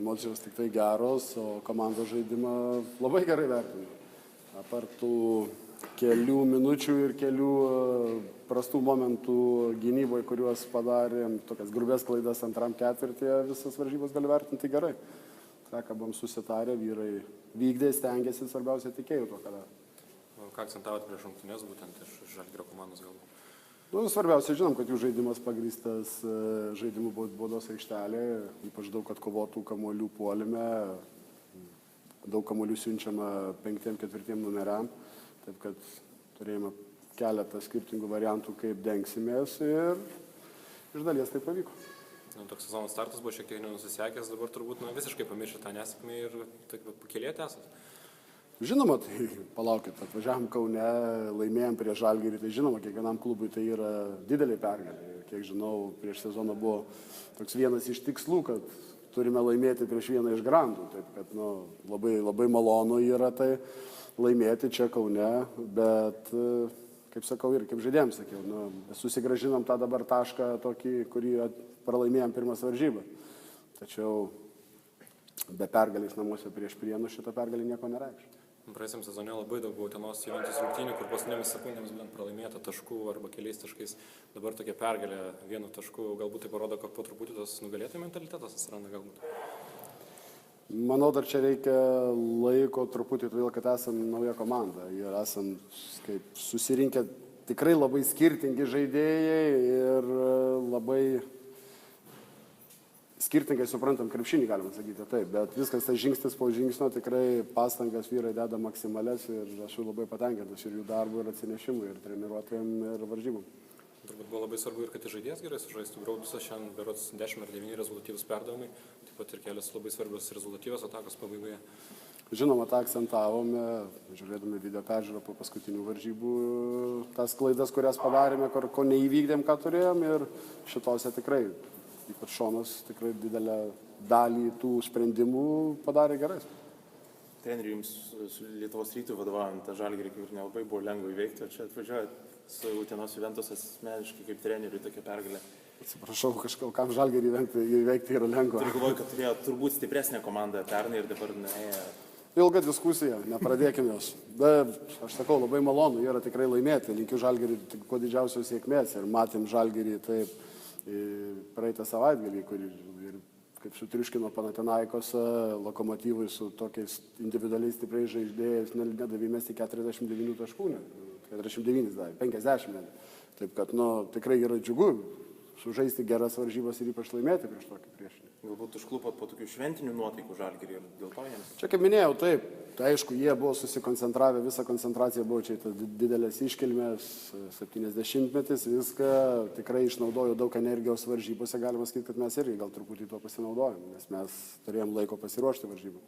emocijos tik tai geros, o komandos žaidimą labai gerai vertinu. Apart tų kelių minučių ir kelių prastų momentų gynyboje, kuriuos padarėm, tokias grubės klaidas antram ketvirtyje, visas varžybas gali vertinti gerai. Ta, ką buvom susitarę, vyrai vykdė, stengiasi, svarbiausia tikėjų to, ką darė. Ką akcentavot prieš rungtynes, būtent iš Žalgirio komandos galbūt? Svarbiausia, žinom, kad jų žaidimas pagrįstas žaidimų baudos aikštelė, ypač daug atkovotų kamuolių puolime, daug kamuolių siunčiama 5-4 numeriam, taip kad turėjome keletą skirtingų variantų, kaip dengsimės ir iš dalies tai pavyko. Toks sezono startas buvo šiek tiek nenusisekęs, dabar turbūt visiškai pamiršę tą nesėkmę ir pakylėti esat. Žinoma, tai palaukit, atvažiavom Kaune, laimėjom prieš Žalgirį, tai žinoma, kiekvienam klubui tai yra didelė pergalė. Ir kiek žinau, prieš sezoną buvo toks vienas iš tikslų, kad turime laimėti prieš vieną iš grandų. Taip kad labai, labai malonu yra tai laimėti čia Kaune, bet, kaip sakau ir kaip žaidėjams sakiau, susigražinom tą dabar tašką tokį, kurį pralaimėjom pirmas varžybą. Tačiau be pergalės namuose prieš Prienus šitą pergalę nieko nereikš. Praėjusiam sezone labai daug buvo Utenos Juventus rungtynių, kur paskutinėmis sekundėmis būtent pralaimėta taškų arba keliais taškais. Dabar tokia pergalė vienu tašku, galbūt tai parodo, kad po truputį tas nugalėtojų mentalitetas atsiranda galbūt. Manau, dar čia reikia laiko truputį, todėl kad esam nauja komanda ir esam kaip susirinkę tikrai labai skirtingi žaidėjai ir labai skirtingai suprantam krepšinį, galima sakyti taip, bet viskas tai žingsnis po žingsnio, tikrai pastangas vyrai deda maksimales ir aš labai patenkintas ir jų darbu, ir atsinešimu, ir treniruotėm, ir varžybom. Turbūt buvo labai svarbu ir kad žaidėjas gerai sužaistų. Graudusas šiandien berods 10 ar 9 rezultatyvus perdavimai, taip pat ir kelios labai svarbios rezultatyvios atakos pabaigoje. Žinoma, tą akcentavome, žiūrėdami video peržiūrą po paskutinių varžybų, tas klaidas, kurias padarėme, ko neįvykdėm, ką turėjom, ir šitose tikrai, ypač Šonas, tikrai didelę dalį tų sprendimų padarė gerai. Treneriui, jums su Lietuvos Rytui vadovaujant tą Žalgirį, kaip ir nelabai buvo lengva įveikti, o čia atvažiuojat su Utenos Juventus asmeniškai kaip treneriui tokia pergalė. Atsiprašau, kažkam Žalgirį įveikti yra lengva. Turiu galvoju, kad turėjo turbūt stipresnę komandą pernai ir dabar nuėjo. Ilga diskusija, nepradėkim jos. Bet aš sakau, labai malonu yra tikrai laimėti. Linkiu Žalgirį kuo didžiausios sėkmės ir matėm Žalgirį taip praeitą savaitgalį, kur ir kaip sutriuškino Panathinaikos Lokomotyvui su tokiais individualiais stipriais žaidėjais, nedavė mesti 49 taškų, 49 davė, 50 net. Taip kad, tikrai yra džiugu sužaisti geras varžybas ir ypač laimėti prieš tokį priešinį. Galbūt užklupot po tokių šventinių nuotaikų Žalgirį ir dėl to jiems? Čia, kaip minėjau, taip. Tai aišku, jie buvo susikoncentravę, visa koncentracija buvo čia didelės iškilmės, 70-metis, viską tikrai išnaudojo daug energijos varžybose, galima sakyti, kad mes irgi gal truputį to pasinaudojom, nes mes turėjom laiko pasiruošti varžybą.